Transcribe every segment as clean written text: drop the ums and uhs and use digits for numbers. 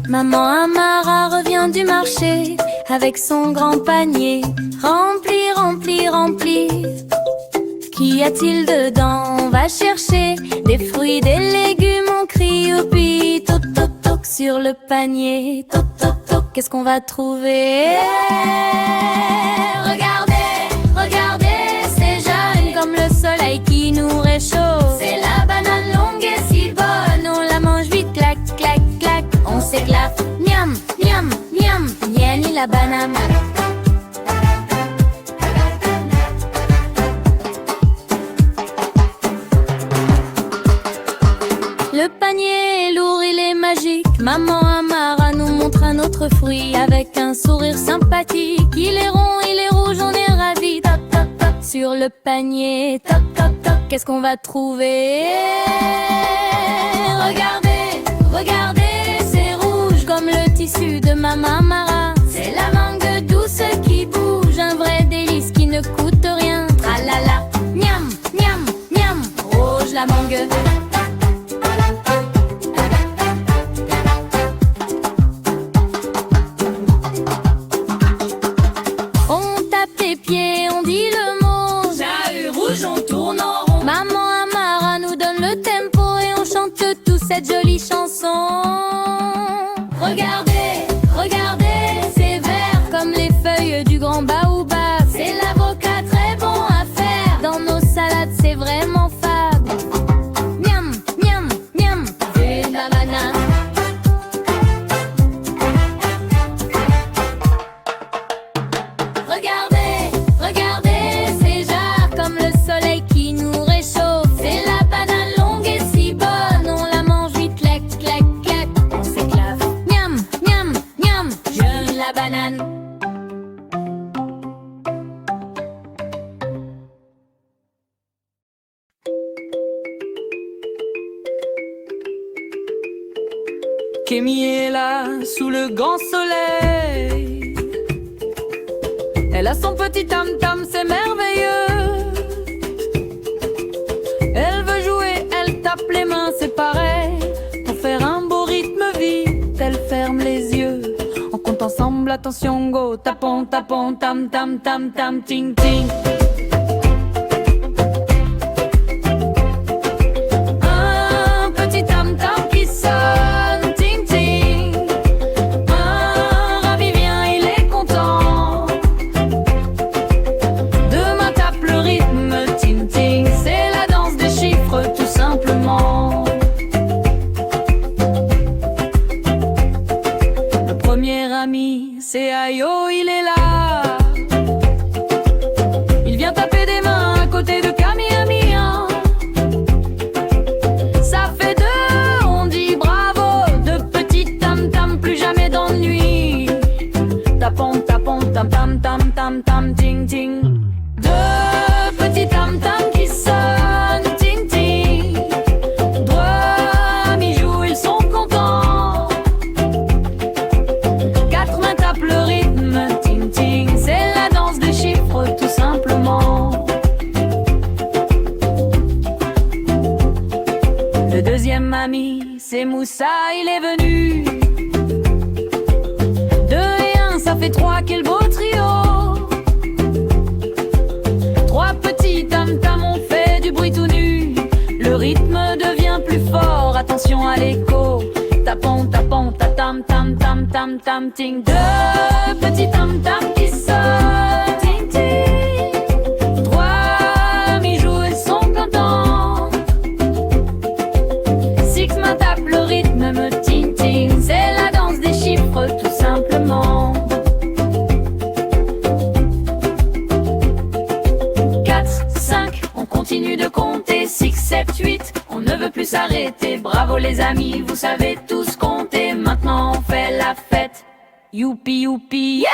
Maman Amara revient du marché avec son grand panier rempli, rempli, rempli. Qu'y a-t-il dedans? On va chercher des fruits, des légumes, on crie youpi. Toc, toc, toc sur le panier. Toc, toc, toc, qu'est-ce qu'on va trouver? Regardez, regardez, c'est jaune comme le soleil qui nous réchauffe. C'est la banane longue et si bonne, on la mange vite, clac, clac, clac. On s'éclate, miam, miam, miam, niani la banane. Le panier est lourd, il est magique. Maman Amara nous montre un autre fruit avec un sourire sympathique. Il est rond, il est rouge, on est ravis. Toc, toc, toc sur le panier. Toc, toc, toc, qu'est-ce qu'on va trouver? Regardez, regardez, c'est rouge comme le tissu de Maman Amara. C'est la mangue douce qui bouge, un vrai délice qui ne coûte rien. Tralala, miam, miam, miam, rouge la mangue. On dit le mot Jahu rouge, on tourne en rond. Maman Amara nous donne le tempo et on chante tous cette jolie chanson. Regardez, regardez, c'est vert comme les feuilles du grand baobab. C'est l'avocat très bon à faire. Dans nos salades, c'est vraiment fab. Miam, miam, miam, une la banane. Regardez, regardez, c'est jarre comme le soleil qui nous réchauffe. C'est la banane longue et si bonne, on la mange vite, clac, clac, clac. On s'éclave, miam, miam, miam, j'aime la banane. Kémy est là, sous le grand soleil. Elle a son petit tam-tam, c'est merveilleux. Elle veut jouer, elle tape les mains, c'est pareil. Pour faire un beau rythme vite, elle ferme les yeux. On compte ensemble, attention, go. Tapons, tapons, tam, tam, tam, tam, ting, ting. Un petit tam-tam qui sonne, ting, ting. Un ravi vient, il est content. Demain tape le rythme, ting, ting. C'est la danse des chiffres, tout simplement. Le premier ami, c'est Ayo, il est là. Il vient taper des mains à côté de Kami-Ami, hein. Ça fait deux, on dit bravo. Deux petits tam-tam, plus jamais d'ennui. Tapons, tapons, tam-tam, tam-tam, tam, ting, ting. Deux petits tam-tam qui sonnent, ting, ting. Trois amis jouent, ils sont contents. Quatre mains tapent le rythme, ting, ting. C'est la danse des chiffres, tout simplement. Le deuxième ami, c'est Moussa, il est venu. Deux et un, ça fait trois, quel beau trio. Trois petits tam-tam, on fait du bruit tout nu. Le rythme devient plus fort, attention à l'écho. Tapons, tapons, ta-tam, tam, tam, tam, tam, ting. Deux petits tam-tam qui sonnent, ting, ting. Trois amis jouent, ils sont contents. Six mains tapent le rythme, me ting, ting. C'est la danse des chiffres, tout simplement. 4, 5, on continue de compter. 6, 7, 8, on ne veut plus s'arrêter. Bravo les amis, vous savez tous compter. Maintenant on fait la fête. Youpi, youpi, yeah!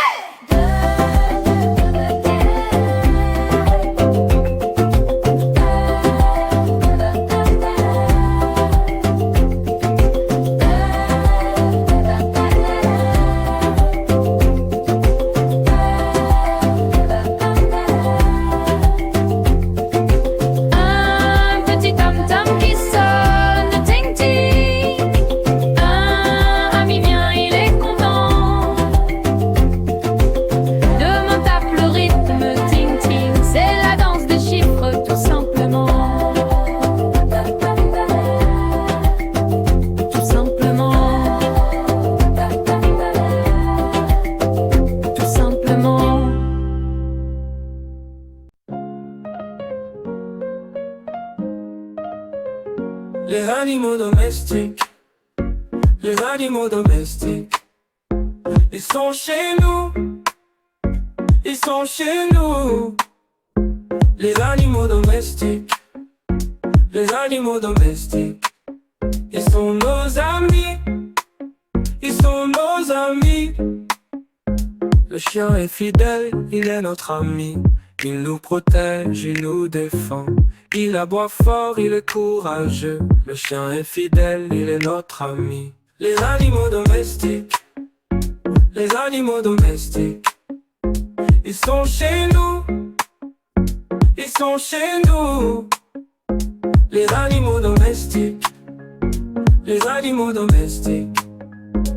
animaux domestiques, les animaux domestiques, ils sont chez nous, ils sont chez nous. Les animaux domestiques, les animaux domestiques, ils sont nos amis, ils sont nos amis. Le chien est fidèle, il est notre ami. Il nous protège, il nous défend. Il aboie fort, il est courageux. Le chien est fidèle, il est notre ami. Les animaux domestiques, les animaux domestiques, ils sont chez nous, ils sont chez nous. Les animaux domestiques, les animaux domestiques,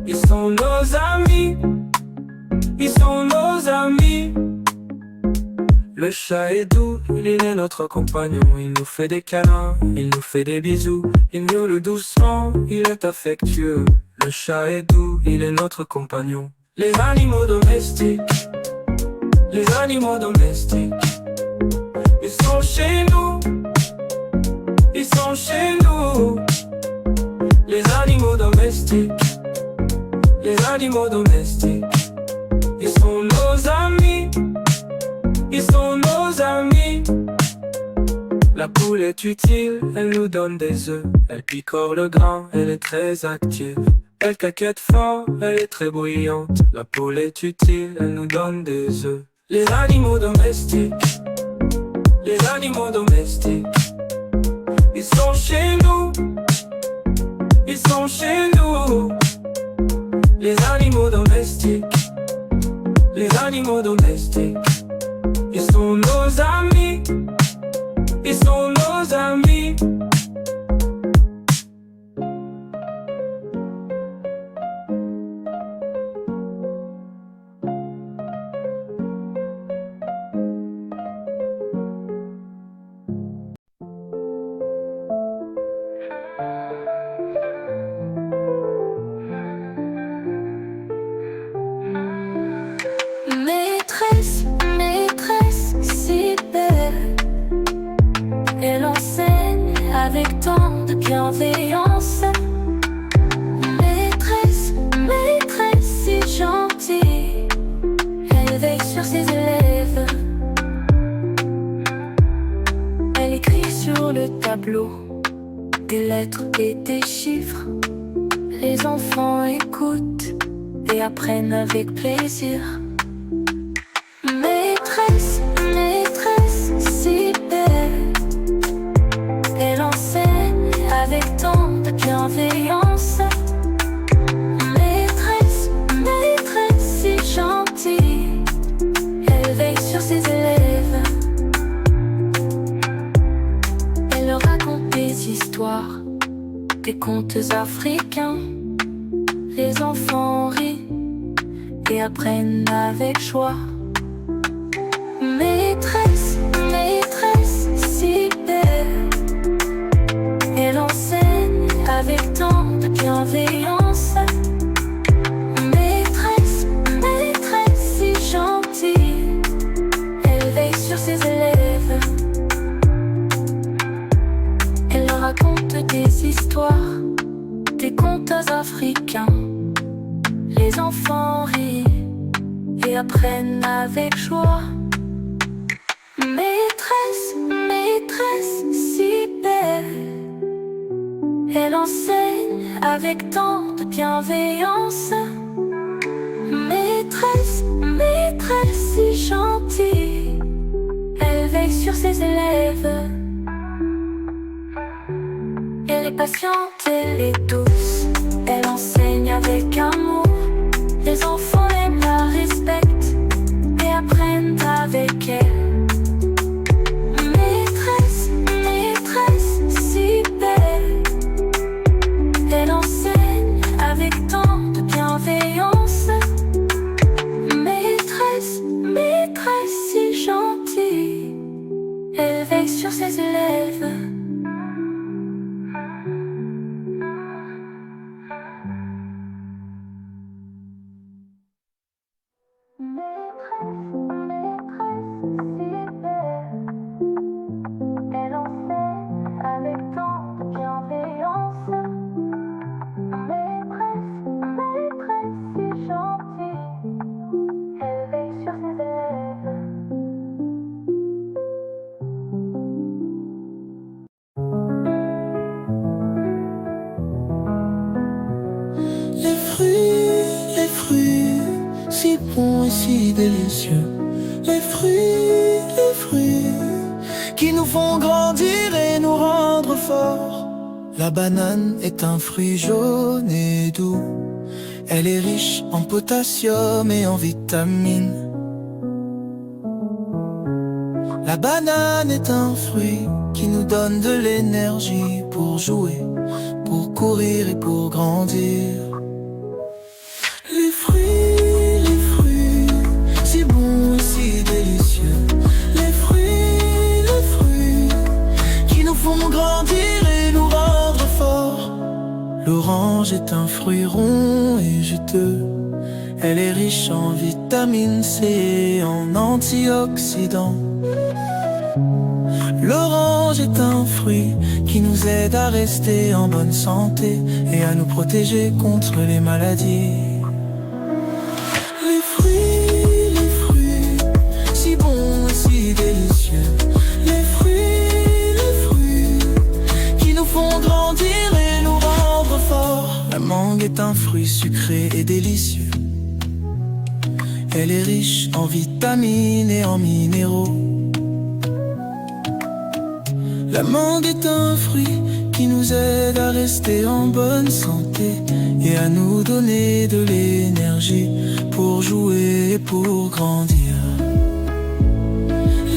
ils sont nos amis, ils sont nos amis. Le chat est doux, il est notre compagnon. Il nous fait des câlins, il nous fait des bisous. Il miaule doucement, il est affectueux. Le chat est doux, il est notre compagnon. Les animaux domestiques, les animaux domestiques, ils sont chez nous, ils sont chez nous. Les animaux domestiques, les animaux domestiques, ils sont nos amis, ils sont nos amis. La poule est utile, elle nous donne des œufs. Elle picore le grain, elle est très active. Elle caquette fort, elle est très bruyante. La poule est utile, elle nous donne des œufs. Les animaux domestiques, les animaux domestiques, ils sont chez nous, ils sont chez nous. Les animaux domestiques, les animaux domestiques, ils sont nos amis, ils sont nos amis. Maîtresse, maîtresse, si belle, elle enseigne avec tant de bienveillance. Maîtresse, maîtresse, si gentille, elle veille sur ses élèves. Elle écrit sur le tableau des lettres et des chiffres. Les enfants écoutent et apprennent avec plaisir. Maîtresse, maîtresse, si belle, elle enseigne avec tant de bienveillance. Maîtresse, maîtresse, si gentille, elle veille sur ses élèves. Elle leur raconte des histoires, des contes africains. Les enfants rient et apprennent avec joie. Maîtresse, maîtresse, si belle, elle enseigne avec tant de bienveillance. Maîtresse, maîtresse, si gentille, elle veille sur ses élèves. Elle leur raconte des histoires, des contes africains. Les enfants rient et apprennent avec joie. Maîtresse, maîtresse, si belle, elle enseigne avec tant de bienveillance. Maîtresse, maîtresse, si gentille, elle veille sur ses élèves. Elle est patiente, elle est douce, elle enseigne avec amour. Les enfants aiment la respectent et apprennent avec elle. Maîtresse, maîtresse, si belle, elle enseigne avec tant de bienveillance. Maîtresse, maîtresse, si gentille, elle veille sur ses élèves. Elle enseigne avec tant de bienveillance. délicieux. Les fruits qui nous font grandir et nous rendre forts. La banane est un fruit jaune et doux. Elle est riche en potassium et en vitamines. La banane est un fruit qui nous donne de l'énergie pour jouer, pour courir et pour grandir. Les fruits, si bons et si délicieux. Les fruits qui nous font grandir et nous rendre forts. L'orange est un fruit rond et juteux. Elle est riche en vitamine C et en antioxydants. L'orange est un fruit qui nous aide à rester en bonne santé et à nous protéger contre les maladies. Les fruits, si bons et si délicieux. Les fruits qui nous font grandir et nous rendre forts. La mangue est un fruit sucré et délicieux. Elle est riche en vitamines et en minéraux. La mangue est un fruit qui nous aide à rester en bonne santé et à nous donner de l'énergie pour jouer et pour grandir.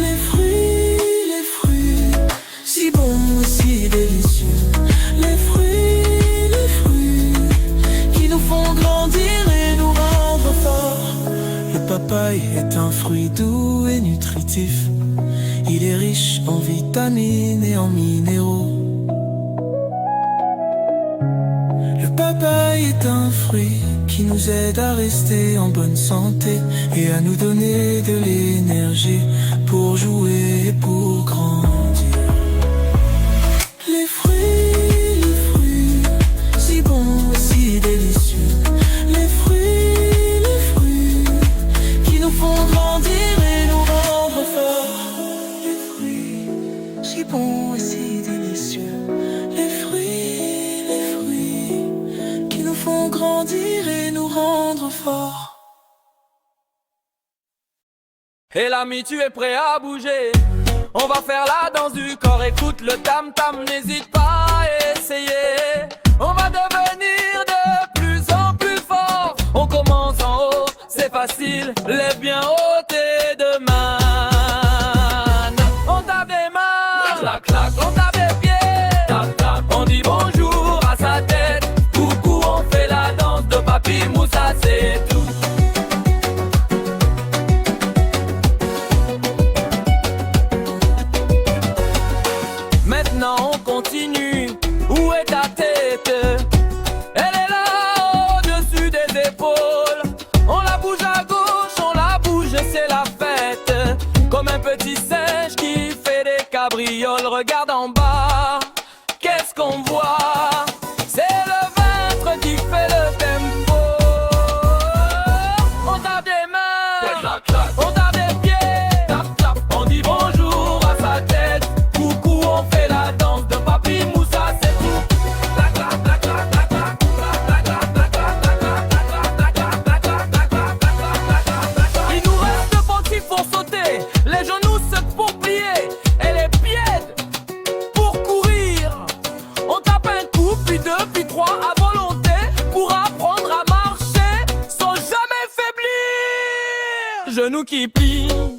Les fruits, si bons et si délicieux. Les fruits qui nous font grandir et nous rendre forts. Le papaye est un fruit doux et nutritif. Il est riche en vitamines et en minéraux. Le papaye est un fruit qui nous aide à rester en bonne santé et à nous donner de l'énergie pour jouer et pour grandir. Les fruits, si bons et si délicieux. Les fruits qui nous font grandir et nous rendre forts. Si bons et si délicieux. Les fruits qui nous font grandir et nous rendre forts. Et l'ami, tu es prêt à bouger? On va faire la danse du corps. Écoute le tam-tam, n'hésite pas à essayer. On va devenir de plus en plus fort. On commence en haut, c'est facile. Lève bien haut tes deux mains. On tape des mains, clac, clac. On tape des pieds, tap, tap. On dit bonjour à sa tête. Coucou, on fait la danse de Papi Moussa, c'est tout. Maintenant on continue, où est ta tête? Elle est là au-dessus des épaules. On la bouge à gauche, on la bouge, c'est la fête. Comme un petit singe qui fait des cabrioles. Regarde en bas, qu'est-ce qu'on voit? C'est le ventre qui fait le tempo. On tape des mains, on tape des pieds, tap, tap. On dit bonjour à sa tête. Coucou, on fait la danse de Papi Moussa, c'est tout. Il nous reste deux pentifs pour sauter, les genoux secouent pour plier et les pieds pour courir. On tape un coup, puis deux, puis trois à volonté pour apprendre à marcher sans jamais faiblir. Genoux qui plient,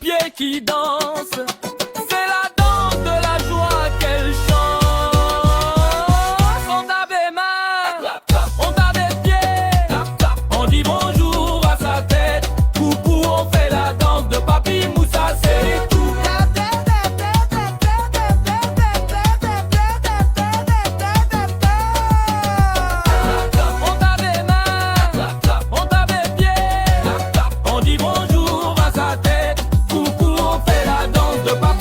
pieds qui dansent. C'est la danse de la joie qu'elle chante. On tape des mains, on tape des pieds, on dit bonjour à sa tête. Coucou, on fait la danse de Papi Moussa, c'est tout. On tape des mains, on tape des pieds, on dit bonjour à sa tête. Coucou, on fait la danse de Papi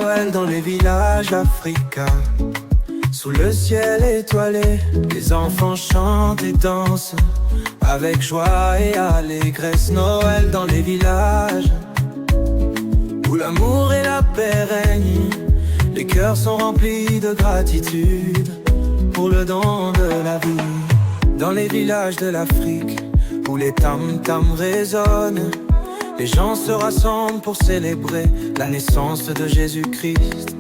Noël dans les villages africains. Sous le ciel étoilé, les enfants chantent et dansent avec joie et allégresse. Noël dans les villages où l'amour et la paix règnent. Les cœurs sont remplis de gratitude pour le don de la vie. Dans les villages de l'Afrique où les tam-tams résonnent, les gens se rassemblent pour célébrer la naissance de Jésus-Christ.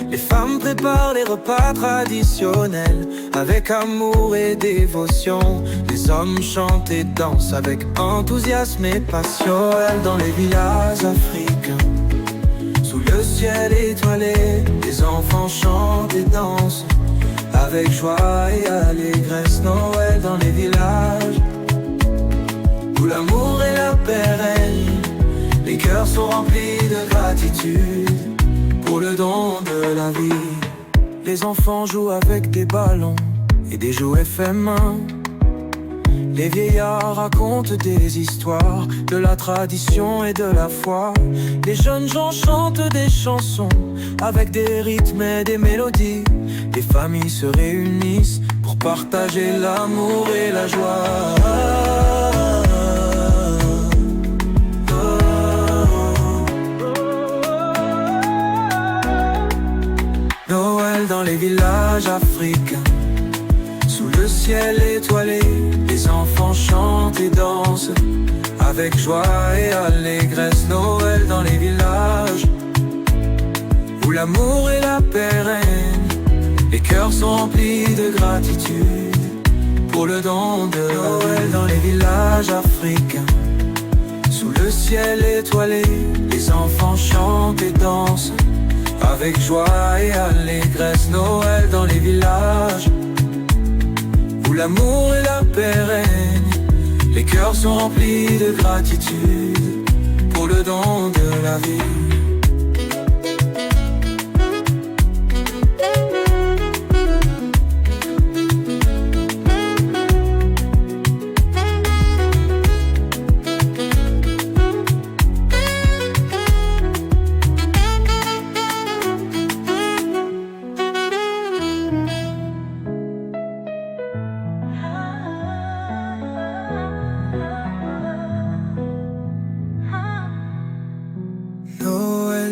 Les femmes préparent les repas traditionnels avec amour et dévotion. Les hommes chantent et dansent avec enthousiasme et passion. Noël dans les villages africains, sous le ciel étoilé, les enfants chantent et dansent avec joie et allégresse. Noël dans les villages où l'amour et la paix règnent. Les cœurs sont remplis de gratitude pour le don de la vie. Les enfants jouent avec des ballons et des jouets faits main. Les vieillards racontent des histoires de la tradition et de la foi. Les jeunes gens chantent des chansons avec des rythmes et des mélodies. Les familles se réunissent pour partager l'amour et la joie. Noël dans les villages africains, sous le ciel étoilé, les enfants chantent et dansent avec joie et allégresse. Noël dans les villages où l'amour et la paix règnent. Les cœurs sont remplis de gratitude pour le don de Noël dans les villages africains. Sous le ciel étoilé, les enfants chantent et dansent avec joie et allégresse. Noël dans les villages où l'amour et la paix règnent. Les cœurs sont remplis de gratitude pour le don de la vie.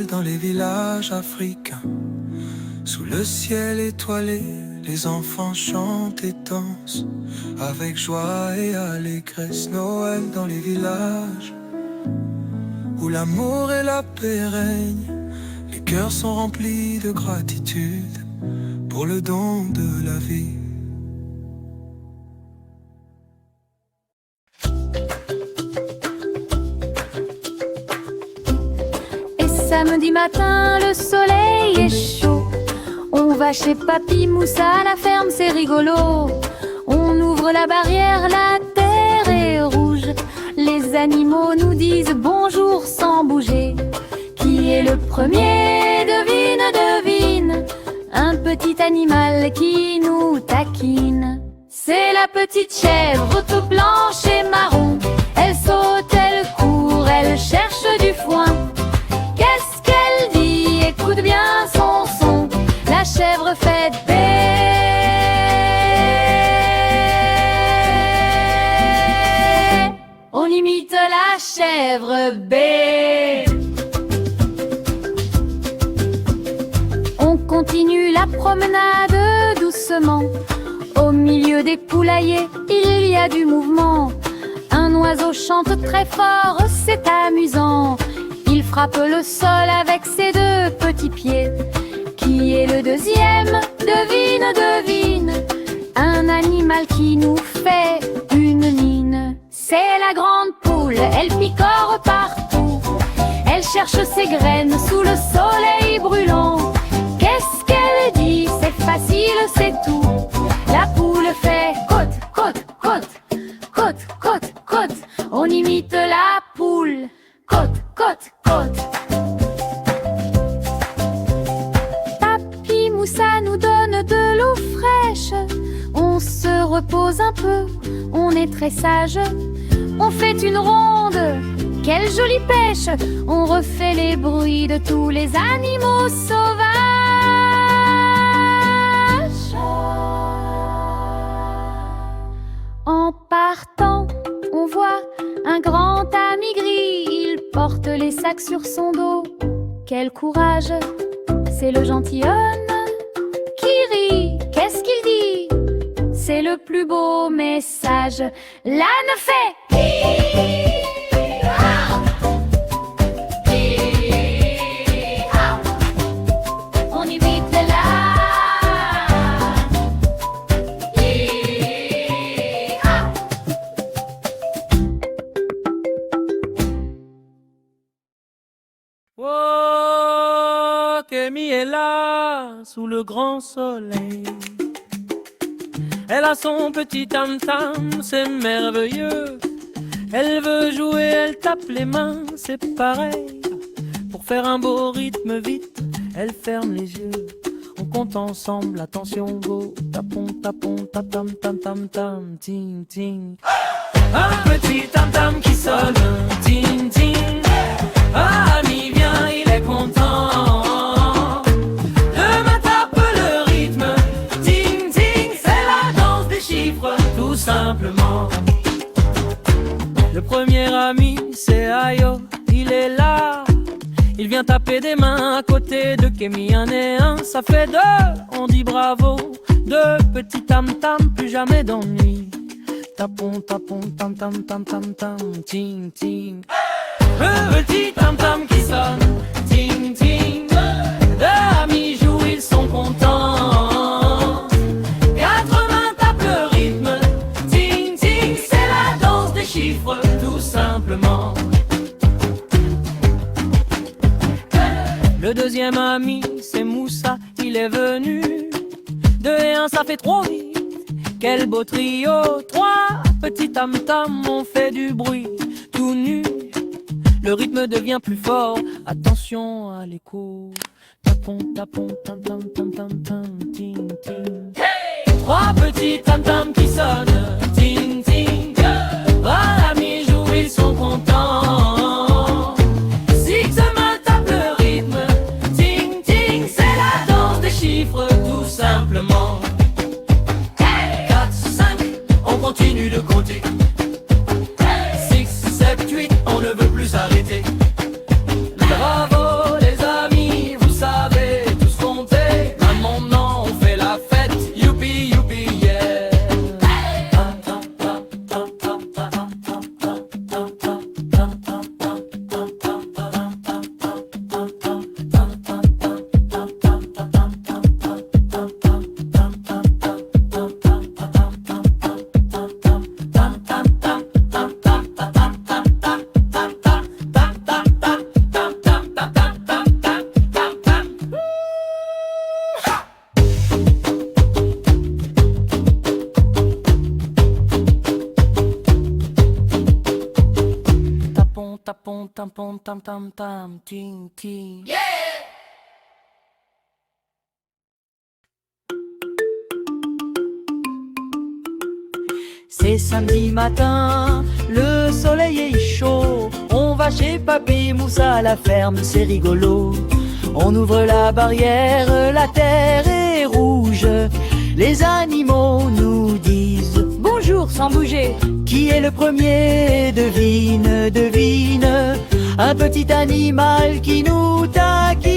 Dans les villages africains, sous le ciel étoilé, les enfants chantent et dansent avec joie et allégresse. Noël dans les villages où l'amour et la paix règnent. Les cœurs sont remplis de gratitude pour le don de la vie. Samedi matin, le soleil est chaud. On va chez Papy Moussa à la ferme, c'est rigolo. On ouvre la barrière, la terre est rouge. Les animaux nous disent bonjour sans bouger. Qui est le premier? Devine, devine. Un petit animal qui nous taquine. C'est la petite chèvre toute blanche et marron. Elle saute, elle court, elle cherche du foin. Qu'est-ce qu'elle dit? Écoute bien son son. La chèvre fait bé. On imite la chèvre bé. On continue la promenade doucement. Au milieu des poulaillers, il y a du mouvement. Un oiseau chante très fort, c'est amusant. Il frappe le sol avec ses deux petits pieds. Qui est le deuxième? Devine, devine. Un animal qui nous fait une mine. C'est la grande poule, elle picore partout. Elle cherche ses graines sous le soleil brûlant. Qu'est-ce qu'elle dit? C'est facile, c'est tout. La poule fait côte, côte, côte, côte, côte, côte. On imite la poule. Côte, côte, côte. Papy Moussa nous donne de l'eau fraîche. On repose un peu, on est très sage. On fait une ronde quelle jolie pêche! On refait les bruits de tous les animaux sauvages. En partant, on voit un grand ami gris. Il porte les sacs sur son dos. Quel courage! C'est le gentilhomme qui rit. Qu'est-ce qu'il dit? C'est le plus beau message. L'âne fait on y vite de là. Oh, Kémy est là, sous le grand soleil. Elle a son petit tam-tam, c'est merveilleux. Elle veut jouer, elle tape les mains, c'est pareil. Pour faire un beau rythme vite, elle ferme les yeux. On compte ensemble, attention go. Tapon, tapon, tam tam tam tam, ting ting. Un petit tam tam qui sonne, ting ting. Ah, ami vient, il est content. Demain tape le rythme, ting ting. C'est la danse des chiffres, tout simplement. Le premier ami, c'est Ayo, il est là. Il vient taper des mains à côté de Kémy, un et un, ça fait deux. On dit bravo, deux petits tam-tam, plus jamais d'ennui. Tapon, tapon, tam tam tam tam tam, ting ting. Le petit tam-tam qui sonne, ting ting. Deux amis jouent, ils sont contents. 80 tapent le rythme, ting ting. C'est la danse des chiffres, tout simplement. Le deuxième ami, c'est Moussa, il est venu. Deux et un, ça fait trop vite. Quel beau trio, trois petits tam-tam, on fait du bruit tout nu. Le rythme devient plus fort, attention à l'écho. Tapon, tapon, tam tam tam tam tam, ting ting. Hey! Trois petits tam-tam qui sonnent, ting ting. Trois amis jouent, ils sont contents. Six mains tapent le rythme, ting ting. C'est la danse des chiffres, tout simplement. 4, 5, on continue de compter. 6, 7, 8, on ne veut plus s'arrêter. Bravo les amis, vous savez tous compter. Maintenant on fait la fête, youpi youpi yeah. Tapon, tapon, tam tam tam, ting ting. C'est samedi matin, le soleil est chaud. On va chez Papy Moussa à la ferme, c'est rigolo. On ouvre la barrière, la terre est rouge. Les animaux nous disent Bonjour sans bouger. qui est le premier, devine, devine. Un petit animal qui nous taquine.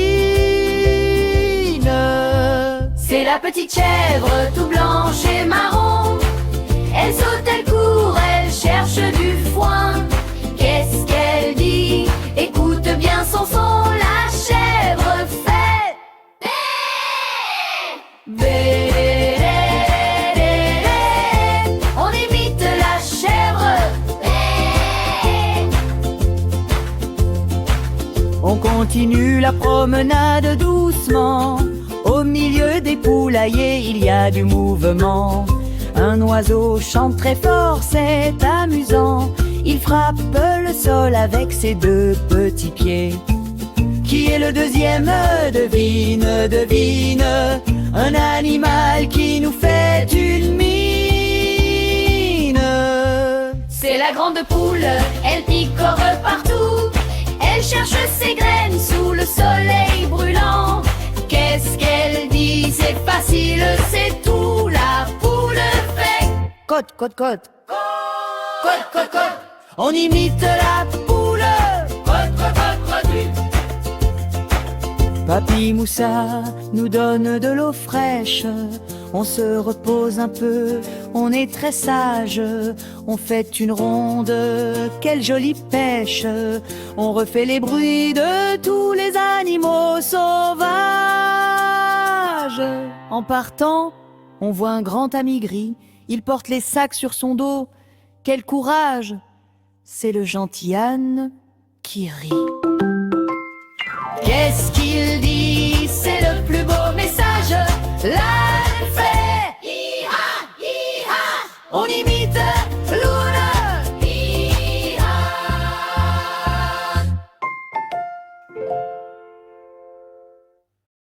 C'est la petite chèvre tout blanche et marron. Elle saute, elle court, elle cherche du foin. Qu'est-ce qu'elle dit? Écoute bien son son, la chèvre fait bé, bé, ré, ré, ré. On imite la chèvre. Bé. On continue la promenade doucement. Au milieu des poulaillers, il y a du mouvement. Un oiseau chante très fort, c'est amusant. Il frappe le sol avec ses deux petits pieds. Qui est le deuxième? Devine, devine. Un animal qui nous fait une mine. C'est la grande vent de poule, elle picore partout. Elle cherche ses graines sous le soleil brûlant. Qu'est-ce qu'elle dit? C'est facile, c'est tout. La poule fait Cote, cote, cote. cote, cote, cote. On imite la poule. Cote, cote, cote, cote. Papy Moussa nous donne de l'eau fraîche. On se repose un peu, on est très sage. On fait une ronde, quelle jolie pêche. On refait les bruits de tous les animaux sauvages. En partant, on voit un grand ami gris. Il porte les sacs sur son dos. Quel courage! C'est le gentil âne qui rit. Qu'est-ce qu'il dit? C'est le plus beau message. L'âne fait hi-ha, hi-ha. On imite l'oule. Hi-ha.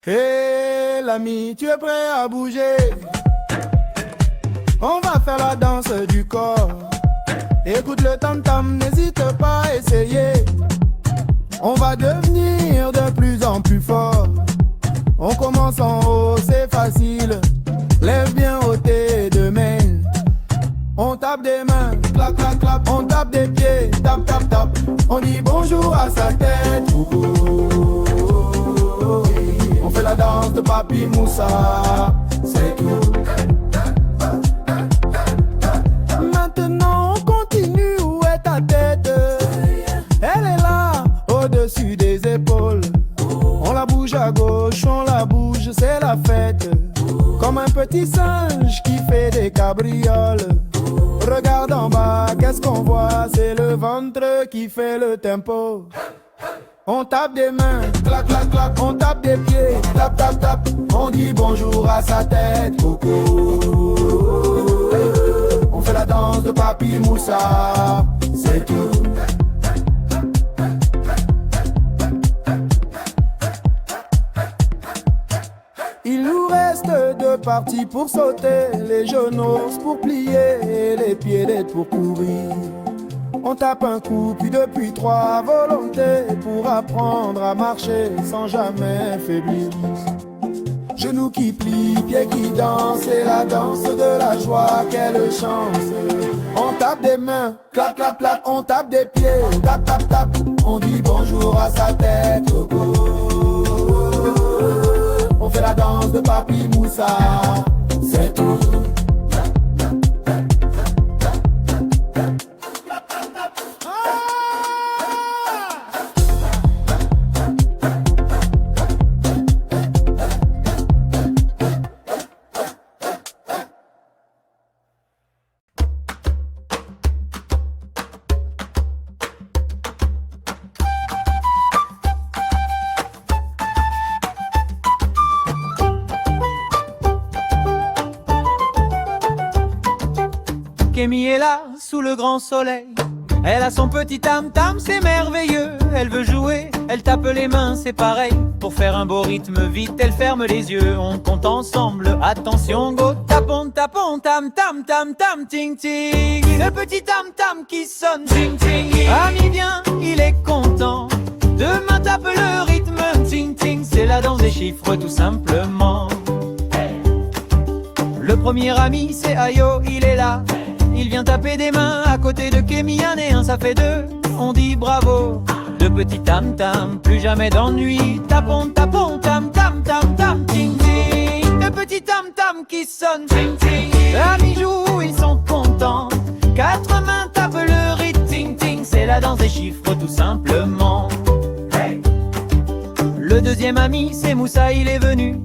Hé l'ami, tu es prêt à bouger? On va faire la danse du corps. Écoute le tam-tam, n'hésite pas à essayer. On va devenir de plus en plus fort. On commence en haut, c'est facile. Lève bien haut tes deux mains. On tape des mains, clap, clap, clap. On tape des pieds, tap, tap, tap. On dit bonjour à sa tête. On fait la danse de Papy Moussa, c'est tout. Maintenant on continue, où est ta tête? Elle est là, au-dessus des épaules. On la bouge à gauche, on la bouge, c'est la fête. Comme un petit singe qui fait des cabrioles. Regarde en bas, qu'est-ce qu'on voit? C'est le ventre qui fait le tempo. On tape des mains, clac, clac, clac. On tape des pieds, tap, tap, tap. On dit bonjour à sa tête, coucou. On fait la danse de Papy Moussa, c'est tout. Il nous reste deux parties pour sauter, les genoux pour plier et les pieds d'aide pour courir. On tape un coup, puis depuis trois volontés pour apprendre à marcher sans jamais faiblir. Genoux qui plient, pieds qui dansent, c'est la danse de la joie, quelle chance. On tape des mains, clap, clap, clap, on tape des pieds, tap, tap, tap. On dit bonjour à sa tête, oh, oh, oh. On fait la danse de Papy Moussa, c'est tout. Kémy est là, sous le grand soleil. Elle a son petit tam-tam, c'est merveilleux. Elle veut jouer, elle tape les mains, c'est pareil. Pour faire un beau rythme, vite, elle ferme les yeux. On compte ensemble, attention, go. Tapons, tapons, tam-tam, tam-tam, ting-ting. Le petit tam-tam qui sonne, ting-ting. Ami vient, il est content. Demain tape le rythme, ting-ting. C'est la danse des chiffres, tout simplement. Le premier ami, c'est Ayo, il est là. Il vient taper des mains à côté de Kémy, un et un, ça fait deux. On dit bravo. Deux petits tam-tam, plus jamais d'ennui. Tapons, tapons, tam-tam, tam-tam, ting-ting. Deux petits tam-tam qui sonnent, ting-ting. Amis jouent, ils sont contents. Quatre mains tapent le rythme, ting-ting. C'est la danse des chiffres, tout simplement. Hey. Le deuxième ami, c'est Moussa, il est venu.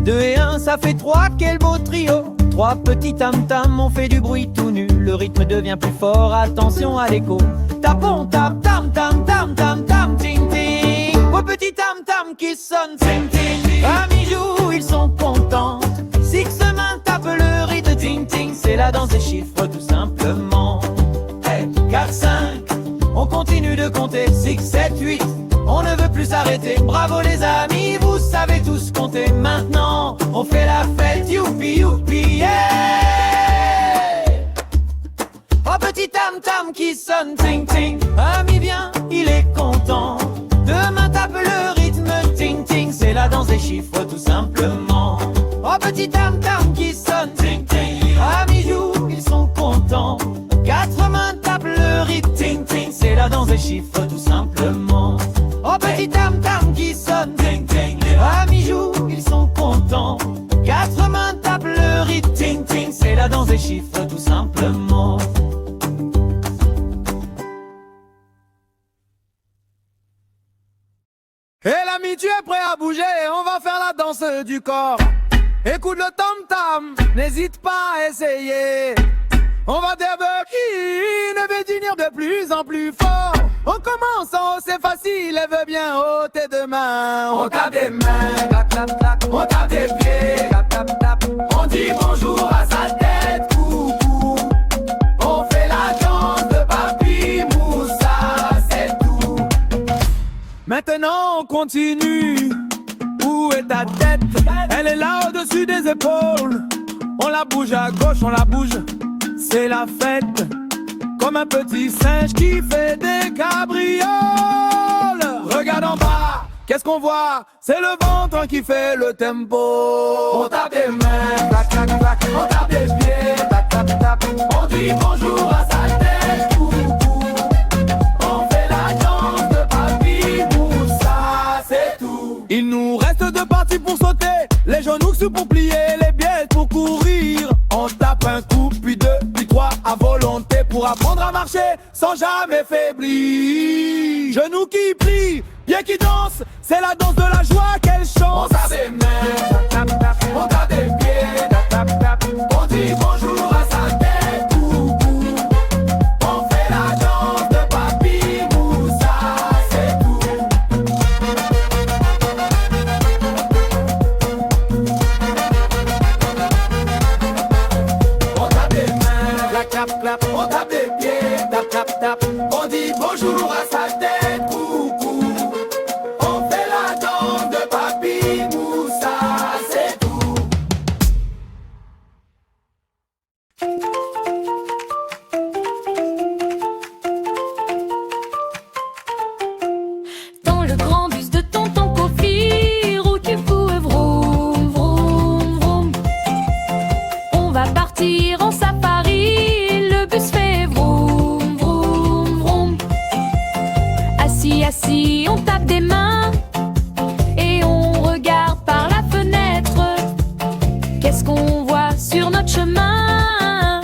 Deux et un, ça fait trois, quel beau trio. Trois petits tam-tam, on fait du bruit tout nu. Le rythme devient plus fort, attention à l'écho. Tapons, tap, tam, tam, tam, tam, tam, ting, ting. Trois petits tam-tam qui sonnent, ting, ting. Amis jouent, ils sont contents. Six mains tapent le rythme, ting, ting. C'est la danse des chiffres, tout simplement. Hey, 4, 5, on continue de compter. 6, 7, 8, on ne veut plus s'arrêter. Bravo les amis, vous savez tous compter. Maintenant, on fait la fête, youpi, youpi, yeah. Oh petit petit tam-tam qui sonne, ting ting. Ami viens, il est content. Demain tape le rythme, ting ting. C'est la danse des chiffres tout simplement. Oh petit tam-tam qui sonne, ting ting. Amis jouent, ils sont contents. Quatre mains tapent le rythme, ting ting. C'est la danse des chiffres tout simplement. Oh petit tam-tam qui sonne, ting ting. Amis jouent, ils sont contents. Quatre mains tapent le rythme, ting ting. C'est la danse des chiffres tout simplement. Et l'ami, tu es prêt à bouger? On va faire la danse du corps. Écoute le tam-tam, n'hésite pas à essayer. On va débuter, ne vais dire de plus en plus fort. On commence en haut, c'est facile, lève bien haut tes deux mains. On tape des mains, clap, clap, clap. On tape des pieds, clap, clap, clap. On dit bonjour à sa tête, coucou. On fait la danse de Papi Moussa, c'est tout. Maintenant on continue. Où est ta tête? Elle est là au-dessus des épaules. On la bouge à gauche, on la bouge. C'est la fête. Comme un petit singe qui fait des cabrioles. Regarde en bas, qu'est-ce qu'on voit? C'est le ventre qui fait le tempo. On tape des mains, clac, clac, clac. On tape des pieds, tap, tap, tap. On dit bonjour à sa tête, coucou. On fait la danse de Papi Moussa, c'est tout. Il nous reste deux parties pour sauter. Les genoux sous pour plier, les bielles pour courir. On tape un coup, puis deux, puis trois à volonté pour apprendre à marcher sans jamais faiblir. Genoux qui plient, pieds qui dansent, c'est la danse de la joie qu'elle chante. On tape des mains, tap, tap, on tape des pieds, tap, tap, tap. On dit bonjour à sa tête, coucou. On fait la danse de Papi Moussa, c'est tout. On tape des mains, clap, clap, clap. On tape des pieds, tap, tap, tap. On dit bonjour à sa tête, coucou. On fait la danse de Papi Moussa, c'est tout. Dans le grand bus de tonton Kofi, roule tu fous et vroom, vroom, vroom. On va partir en safari, le bus fait vroom, vroom, vroom. Assis, assis, on tape des mains et on regarde par la fenêtre. Qu'est-ce qu'on voit sur notre chemin?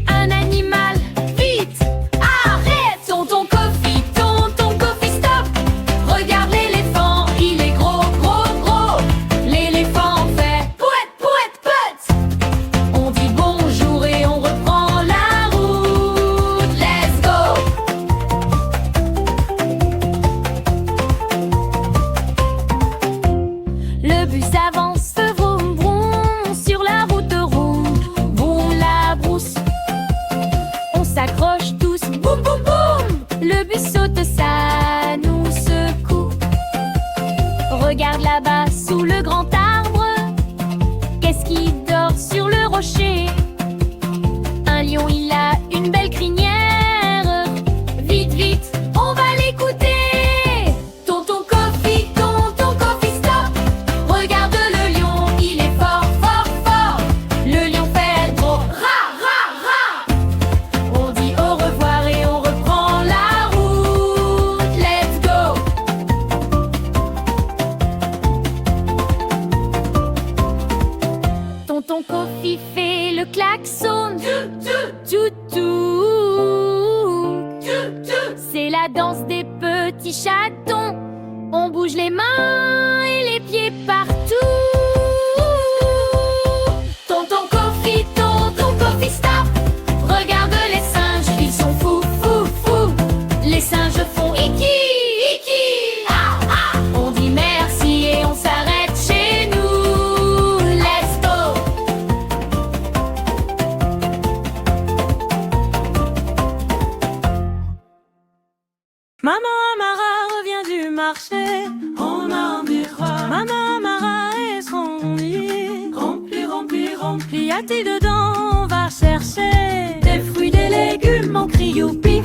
Un animal, vite, arrête! Tonton Kofi, stop! Regarde l'éléphant, il est gros, gros, gros. L'éléphant fait pouet, pouet, pouet. On dit bonjour et on reprend la route. Let's go! Le bus avance, vroom, vroom, sur la route ronde. Boum, la brousse. On s'accroche tous, boum, boum, boum. Le bus saute, ça nous secoue. Regarde là-bas, sous le grand arbre. Qu'est-ce qui dort sur le rocher? Un lion, il a une belle crinière. Vite, vite, on va l'écouter. Tonton Kofi, stop! Regarde le lion, il est fort, fort, fort. Le lion fait gros ra, ra, ra. On dit au revoir et on reprend la route. Let's go! Tonton Kofi fait le klaxon. Tout, c'est la danse des petits chatons. On bouge les mains et les pieds partout. Tonton Kofi, stop! Regarde les singes, ils sont fous, fous, fous. Les singes font iki, iki, ah, ah. On dit merci et on s'arrête chez nous. Let's go! Maman Amara revient du marché. On a un miroir. Maman Amara et son lit rempli, rempli, rempli. Y a-t-il dedans? On va chercher des fruits, des légumes, on crie youpi.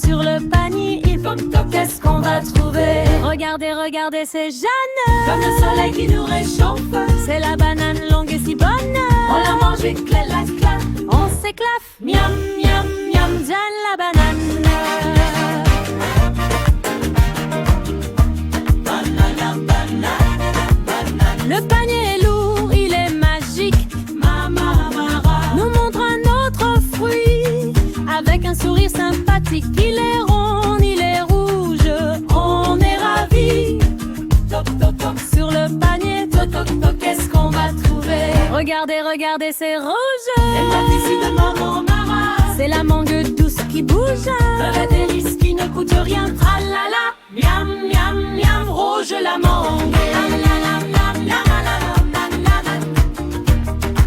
Sur le panier, il qu'est-ce qu'on va trouver? Regardez, regardez, c'est Jeanne. Comme le soleil qui nous réchauffe. C'est la banane longue et si bonne. On la mange vite, clac, clac. On s'éclaffe, miam, miam, miam, Jeanne la banane. Le panier est lourd, il est magique. Mama Mara Nous montre un autre fruit avec un sourire sympathique. Il est rond, il est rouge, on est ravis. toc toc toc. Sur le panier, Toc toc toc, qu'est-ce qu'on va trouver? regardez, regardez, c'est rouge. Les pâtisseries de Maman Mara. C'est la mangue douce qui bouge. Le délice qui ne coûte rien. Tralala. Miam miam miam. Rouge la mangue. Lam, lam, lam, lam, lam, lam, lam, lam, lam.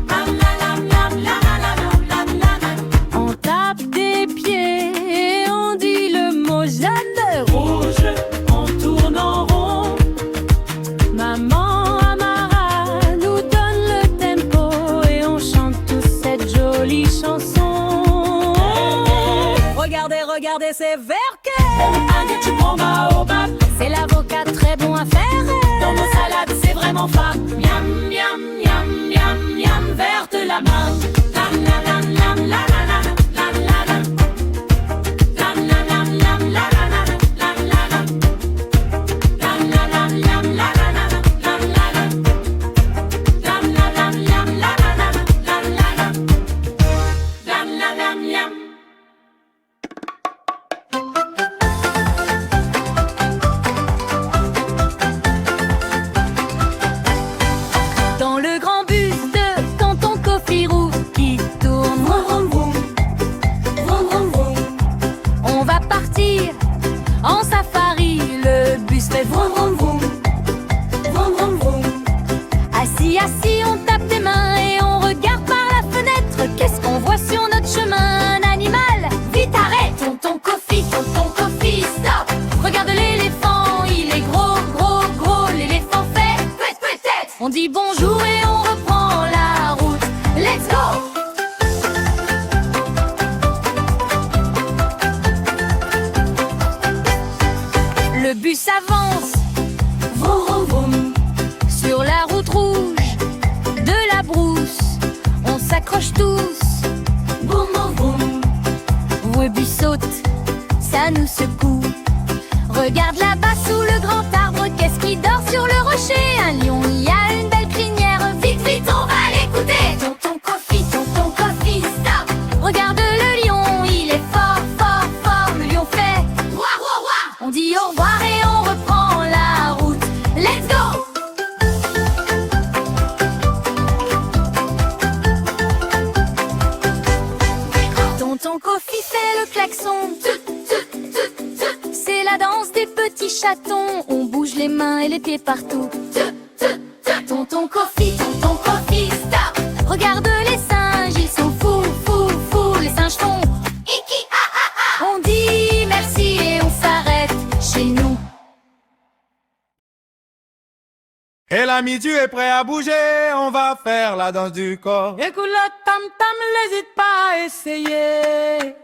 Lam, lam, lam, lam, lam, lam, lam, lam. On tape des pieds et on dit le mot Jeanne. Rouge, on tourne en rond. Maman Amara nous donne le tempo et on chante tous cette jolie chanson. Regardez, regardez, c'est Verke. Un des plus grands baobabs. C'est l'avocat très bon à faire. Dans nos salades, c'est vraiment fat. Miam miam miam miam miam. Verte la main. Lam lam lam lam lam lam lam lam. Lam lam lam lam lam lam lam. Lam lam lam lam lam lam lam. Lam lam lam lam lam lam. Lam lam lam lam. Dans le grand bus de tonton Kofirou qui tourne, Vroom vroom vroom vroom vroom. on va partir en safari. Le bus fait vroom vroom vroom. Vroom vroom vroom. Assis, assis, on tape des mains et on regarde par la fenêtre. Qu'est-ce qu'on voit sur notre chemin? Un animal. Vite, arrête! Tonton Kofi, stop. Regarde l'éléphant, il est gros, gros, gros. L'éléphant fait Peut-être. on dit bonjour et on reprend la route. Let's go. Le bus avance Vroom vroom vroom. sur la route rouge de la brousse. On s'accroche tous, Boum boum boum. le bus saute, ça nous secoue. Regarde là-bas sous le grand arbre, qu'est-ce qui dort sur le rocher? Un lion, il y a une belle crinière. Vite vite, on va l'écouter. Tonton Kofi, stop. Regarde le lion, il est fort, fort, fort. Le lion fait Wah wah wah. on dit au revoir et on reprend la route. Let's go. Tonton Kofi fait le klaxon. C'est la danse des petits chatons. On bouge les mains et les pieds partout. Tonton Kofi, stop. Regarde les singes, ils sont fous, fous, fous. Les singes font Iki ah ah ah. on dit merci et on s'arrête chez nous. Et l'ami, tu es prêt à bouger? On va faire la danse du corps. Écoute le tam-tam, n'hésite pas à essayer.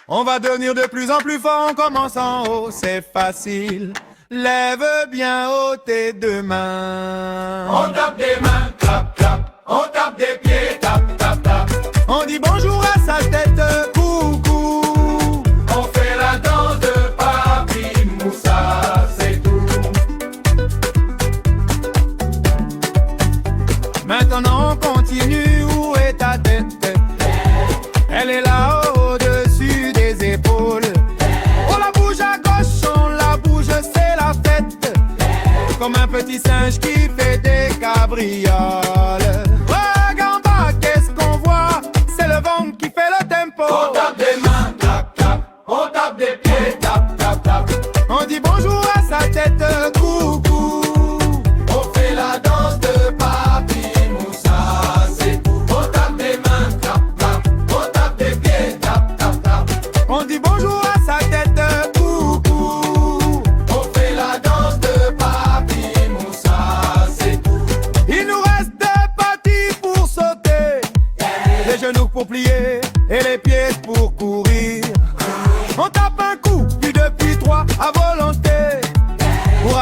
On va devenir de plus en plus fort. On commence en haut, c'est facile. Lève bien haut tes deux mains. On tape des mains, clap, clap. On tape des pieds, tap, tap, tap. On dit bonjour à sa tête, coucou. On fait la danse de Papi Moussa, c'est tout. Maintenant on continue, où est ta tête? Elle est là au-dessus des épaules. On la bouge à gauche, on la bouge, c'est la fête. Comme un petit singe qui fait des cabrioles. Regarde en bas, qu'est-ce qu'on voit? C'est le vent qui fait le tempo. On tape des mains, clap, clap. On tape des pieds, tap, tap, tap. On dit bonjour à sa tête, coucou. On fait la danse de Papi Moussa, c'est tout. On tape des mains, clap, clap. On tape des pieds, tap, tap, tap. On dit bonjour à sa tête, coucou. On fait la danse de Papi Moussa, c'est tout. Il nous reste deux pas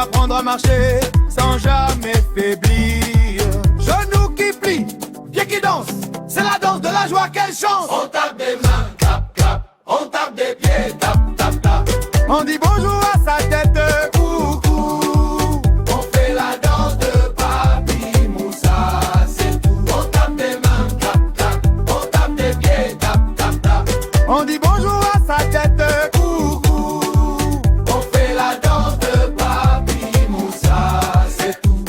apprendre à marcher sans jamais faiblir. Genoux qui plient, pieds qui dansent, c'est la danse de la joie, quelle chance! On tape des mains, tap, tap. On tape des pieds, tap, tap, tap. On dit bonjour à sa tête, coucou. On fait la danse de Papi Moussa, c'est tout. On tape des mains, tap, tap. On tape des pieds, tap, tap, tap. On dit bonjour à sa tête, coucou. On fait la danse de Papi Moussa, c'est tout.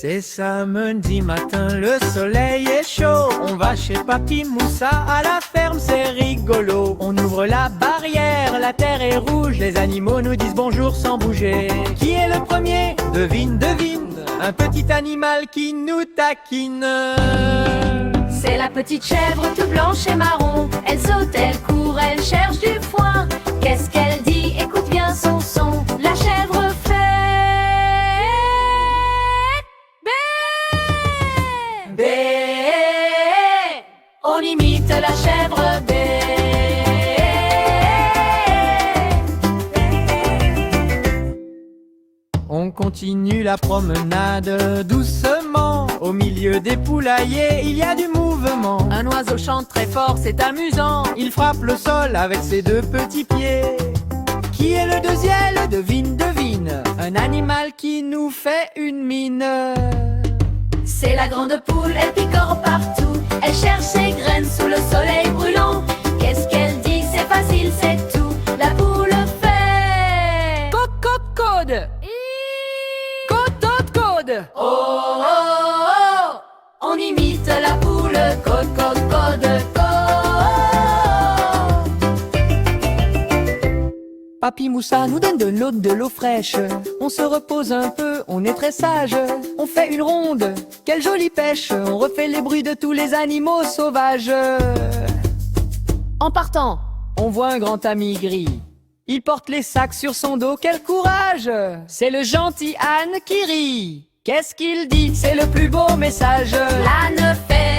C'est samedi matin, le soleil est chaud. On va chez Papi Moussa à la ferme, c'est rigolo. On ouvre la barrière, la terre est rouge. Les animaux nous disent bonjour sans bouger. Qui est le premier? Devine, devine. Un petit animal qui nous taquine. C'est la petite chèvre toute blanche et marron. Elle saute, elle court, elle cherche du foin. Qu'est-ce qu'elle dit? Écoute bien son son. La chèvre fait bé, bé. On imite la chèvre bé. On continue la promenade doucement. Au milieu des poulaillers, il y a du mouvement. Un oiseau chante très fort, c'est amusant. Il frappe le sol avec ses deux petits pieds. Qui est le deuxième? Devine, devine. Un animal qui nous fait une mine. C'est la grande poule, elle picore partout. Elle cherche ses graines sous le soleil brûlant. Qu'est-ce qu'elle dit? C'est facile, c'est tout. La poule fait Coq-coq-code. Côte-côte-code. oh, oh, oh. On imite la poule, code, code, code, code. Papi Moussa nous donne de l'eau fraîche. On se repose un peu, on est très sage. On fait une ronde, quelle jolie pêche. On refait les bruits de tous les animaux sauvages. En partant, on voit un grand ami gris. Il porte les sacs sur son dos, quel courage! C'est le gentil âne qui rit. Qu'est-ce qu'il dit? C'est le plus beau message. L'âne fait